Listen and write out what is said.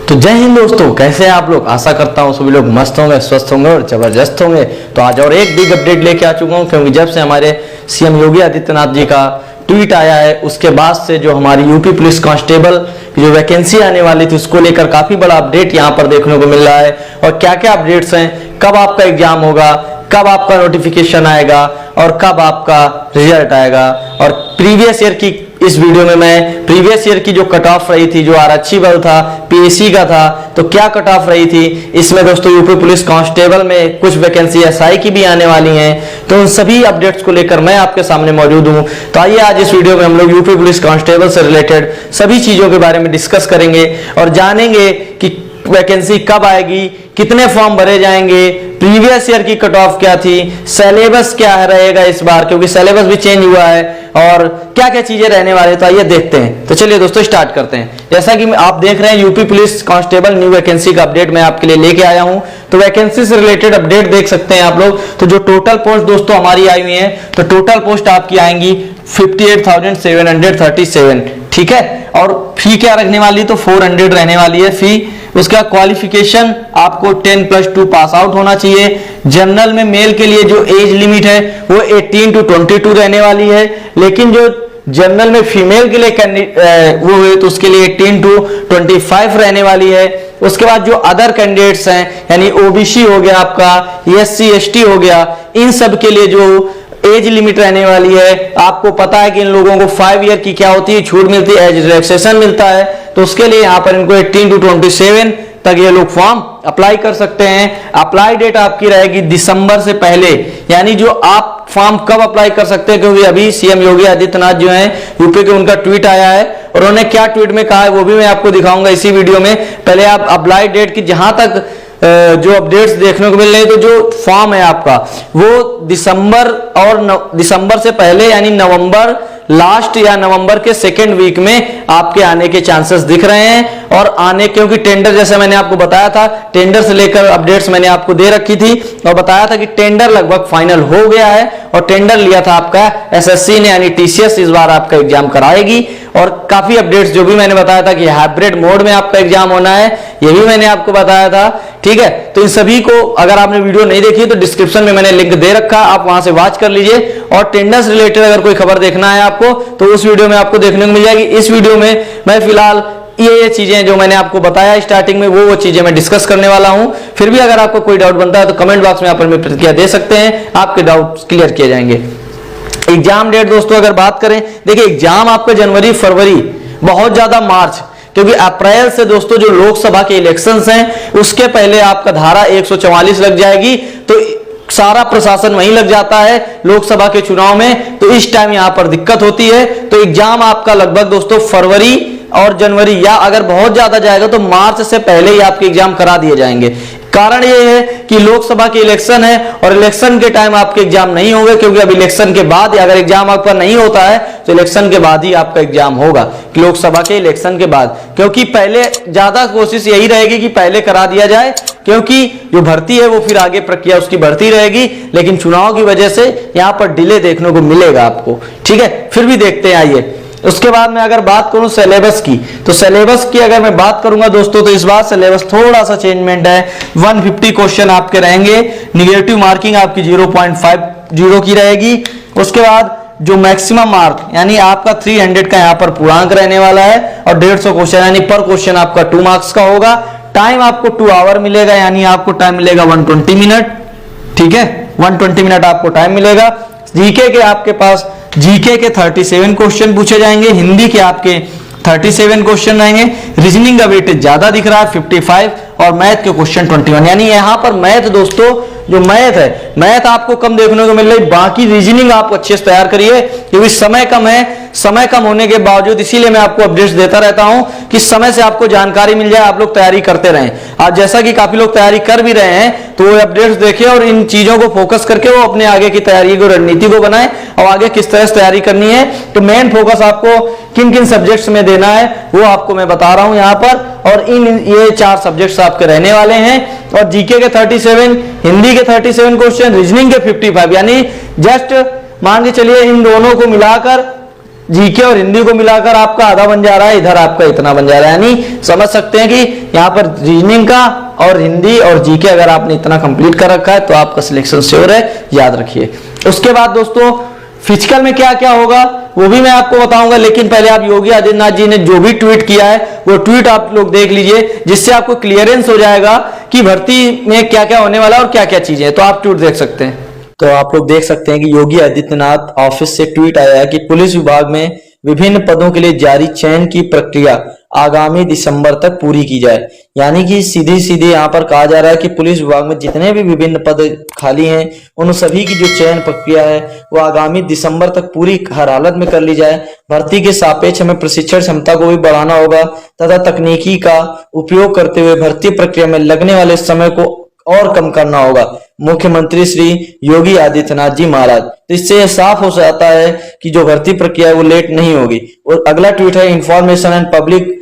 तो जय हिंद दोस्तों, कैसे हैं आप लोग। आशा करता हूँ सभी लोग मस्त होंगे, स्वस्थ होंगे और जबरदस्त होंगे। तो आज और एक बिग अपडेट लेके आ चुका हूँ, क्योंकि जब से हमारे सीएम योगी आदित्यनाथ जी का ट्वीट आया है उसके बाद से जो हमारी यूपी पुलिस कांस्टेबल की जो वैकेंसी आने वाली थी उसको लेकर काफी बड़ा अपडेट यहाँ पर देखने को मिल रहा है। और क्या क्या अपडेट्स हैं, कब आपका एग्जाम होगा, कब आपका नोटिफिकेशन आएगा और कब आपका रिजल्ट आएगा। और प्रीवियस ईयर की इस वीडियो में मैं प्रीवियस ईयर की जो कट ऑफ रही थी, जो आरक्षी बल था, पीएससी का था, तो क्या कट ऑफ रही थी इसमें दोस्तों यूपी पुलिस कांस्टेबल में कुछ वैकेंसी एसआई की भी आने वाली हैं। तो उन सभी अपडेट्स को लेकर मैं आपके सामने मौजूद हूं। तो आइए आज इस वीडियो में हम लोग यूपी पुलिस कांस्टेबल से रिलेटेड सभी चीजों के बारे में डिस्कस करेंगे और जानेंगे कि वैकेंसी कब आएगी, कितने फॉर्म भरे जाएंगे, प्रीवियस ईयर की कट ऑफ क्या थी, सिलेबस क्या रहेगा इस बार, क्योंकि सिलेबस भी चेंज हुआ है, और क्या क्या चीजें रहने वाले हैं। तो आइए देखते हैं। तो चलिए दोस्तों स्टार्ट करते हैं। जैसा कि आप देख रहे हैं UP police constable new vacancy का अपडेट मैं आपके लिए लेके आया हूं। तो वैकेंसी से रिलेटेड अपडेट देख सकते हैं आप लोग। तो जो टोटल पोस्ट दोस्तों हमारी आई हुई है, तो टोटल पोस्ट आपकी आएंगी 58,737, ठीक है। और फी क्या रखने वाली, तो 400 रहने वाली है फी। उसका क्वालिफिकेशन आपको 10+2 पास आउट होना चाहिए। जनरल में मेल के लिए जो एज लिमिट है वो 18 to 22 रहने वाली है, लेकिन जो जनरल में फीमेल के लिए वो है तो उसके लिए 18 to 25 रहने वाली है। उसके बाद जो अदर कैंडिडेट्स हैं, यानी ओबीसी हो गया आपका, एससी एसटी हो गया, इन सब के लिए जो एज लिमिट रहने वाली है, आपको पता है कि इन लोगों को 5 ईयर की क्या होती है छूट मिलती है, एज रिलैक्सेशन मिलता है। तो उसके लिए यहाँ पर इनको 18 to 27 तक ये लोग फॉर्म अप्लाई कर सकते हैं। अप्लाई डेट आपकी रहेगी दिसंबर से पहले, यानी जो आप फॉर्म कब अप्लाई कर सकते हैं, क्योंकि अभी सीएम योगी आदित्यनाथ जो हैं यूपी के, उनका ट्वीट आया है और उन्होंने क्या ट्वीट में कहा है वो भी मैं आपको दिखाऊंगा इसी वीडियो में। पहले आप अप्लाई डेट की जहां तक जो अपडेट्स देखने को मिल रहे हैं, तो जो फॉर्म है आपका वो दिसंबर और दिसंबर से पहले यानी नवंबर लास्ट या नवंबर के सेकेंड वीक में आपके आने के चांसेस दिख रहे हैं। और आने, क्योंकि टेंडर जैसे मैंने आपको बताया था, टेंडर से लेकर अपडेट्स मैंने आपको दे रखी थी और बताया था कि टेंडर लगभग फाइनल हो गया है और टेंडर लिया था आपका एसएससी ने, यानी टीसीएस इस बार आपका एग्जाम कराएगी। और काफी अपडेट्स जो भी मैंने बताया था कि हाइब्रिड मोड में आपका एग्जाम होना है, ये भी मैंने आपको बताया था, ठीक है। तो इन सभी को अगर आपने वीडियो नहीं देखी तो डिस्क्रिप्शन में मैंने लिंक दे रखा, आप वहां से वॉच कर लीजिए। और टेंडर से रिलेटेड अगर कोई खबर देखना है आपको तो उस वीडियो में आपको देखने को मिल जाएगी। इस वीडियो में मैं फिलहाल ये चीजें जो मैंने आपको बताया स्टार्टिंग में वो चीजें मैं डिस्कस करने वाला हूं। फिर भी अगर आपको कोई डाउट बनता है तो कमेंट बॉक्स में आप प्रतिक्रिया दे सकते हैं, आपके डाउट क्लियर किए जाएंगे। एग्जाम डेट दोस्तों अगर बात करें, देखिए एग्जाम आपका जनवरी फरवरी, बहुत ज्यादा मार्च, क्योंकि अप्रैल से दोस्तों जो लोकसभा के इलेक्शंस हैं उसके पहले आपका धारा 144 लग जाएगी। तो सारा प्रशासन वहीं लग जाता है लोकसभा के चुनाव में, तो इस टाइम यहां पर दिक्कत होती है। तो एग्जाम आपका लगभग दोस्तों फरवरी और जनवरी, या अगर बहुत ज्यादा जाएगा तो मार्च से पहले ही आपके एग्जाम करा दिए जाएंगे। कारण यह है कि लोकसभा के इलेक्शन है और इलेक्शन के टाइम आपके एग्जाम नहीं होंगे, क्योंकि अब इलेक्शन के बाद अगर एग्जाम आपका नहीं होता है तो इलेक्शन के बाद ही आपका एग्जाम होगा, लोकसभा के इलेक्शन के बाद। क्योंकि पहले ज्यादा कोशिश यही रहेगी कि पहले करा दिया जाए, क्योंकि जो भर्ती है वो फिर आगे प्रक्रिया उसकी बढ़ती रहेगी, लेकिन चुनाव की वजह से यहां पर डिले देखने को मिलेगा आपको, ठीक है। फिर भी देखते हैं, आइए। उसके बाद मैं अगर बात करूं सिलेबस की, तो सिलेबस की अगर मैं बात करूंगा दोस्तों तो इस बार सिलेबस थोड़ा सा चेंजमेंट है। 150 क्वेश्चन आपके रहेंगे, निगेटिव मार्किंग आपकी 0.50 की रहेगी। उसके बाद जो मैक्सिमम मार्क यानी आपका 300 का यहाँ पर पूर्णांक रहने वाला है और 150 क्वेश्चन यानी पर क्वेश्चन आपका 2 मार्क्स का होगा। टाइम आपको 2 आवर मिलेगा, यानी आपको टाइम मिलेगा 120 मिनट, ठीक है। 120 मिनट आपको टाइम मिलेगा। जीके के आपके पास जीके के 37 क्वेश्चन पूछे जाएंगे, हिंदी के आपके 37 क्वेश्चन रहेंगे, रीजनिंग का वेटेज ज्यादा दिख रहा है 55 और मैथ के क्वेश्चन 21, यानी यहां पर मैथ दोस्तों जो मैथ है, मैथ आपको कम देखने को मिल रही, बाकी रीजनिंग आप अच्छे से तैयार करिए, क्योंकि समय कम है। समय कम होने के बावजूद इसीलिए मैं आपको अपडेट्स देता रहता हूं कि समय से आपको जानकारी मिल जाए, आप लोग तैयारी करते रहें। आज जैसा कि काफी लोग तैयारी कर भी रहे हैं तो वो अपडेट्स देखें और इन चीजों को फोकस करके वो अपने आगे की तैयारी को, रणनीति को बनाए और आगे किस तरह से तैयारी करनी है। तो मेन फोकस आपको किन किन सब्जेक्ट्स में देना है वो आपको मैं बता रहा हूं यहां पर, और ये 4 सब्जेक्ट्स आपके रहने वाले हैं। और जीके के 37, हिंदी के 37 क्वेश्चन, रीजनिंग के 55, यानी जस्ट मान के चलिए इन दोनों को मिलाकर जीके और हिंदी को मिलाकर आपका आधा बन जा रहा है, इधर आपका इतना बन जा रहा है। यानी समझ सकते हैं कि यहाँ पर रीजनिंग का और हिंदी और जीके अगर आपने इतना कंप्लीट कर रखा है तो आपका सिलेक्शन श्योर है, याद रखिए। उसके बाद दोस्तों फिजिकल में क्या क्या होगा वो भी मैं आपको बताऊंगा, लेकिन पहले आप योगी आदित्यनाथ जी ने जो भी ट्वीट किया है वो ट्वीट आप लोग देख लीजिए, जिससे आपको क्लियरेंस हो जाएगा कि भर्ती में क्या क्या होने वाला है और क्या क्या चीजें हैं। तो आप ट्वीट देख सकते हैं। तो आप लोग देख सकते हैं कि योगी आदित्यनाथ ऑफिस से ट्वीट आया है कि पुलिस विभाग में विभिन्न पदों के लिए जारी चयन की प्रक्रिया आगामी दिसंबर तक पूरी की जाए। यानी कि सीधे सीधे यहाँ पर कहा जा रहा है कि पुलिस विभाग में जितने भी विभिन्न पद खाली हैं उन सभी की जो चयन प्रक्रिया है वो आगामी दिसंबर तक पूरी हर हालत में कर ली जाए। भर्ती के सापेक्ष हमें प्रशिक्षण क्षमता को भी बढ़ाना होगा तथा तकनीकी का उपयोग करते हुए भर्ती प्रक्रिया में लगने वाले समय को और कम करना होगा, मुख्यमंत्री श्री योगी आदित्यनाथ जी महाराज। तो इससे यह साफ हो जाता है कि जो भर्ती प्रक्रिया है वो लेट नहीं होगी। और अगला ट्वीट है, इंफॉर्मेशन एंड पब्लिक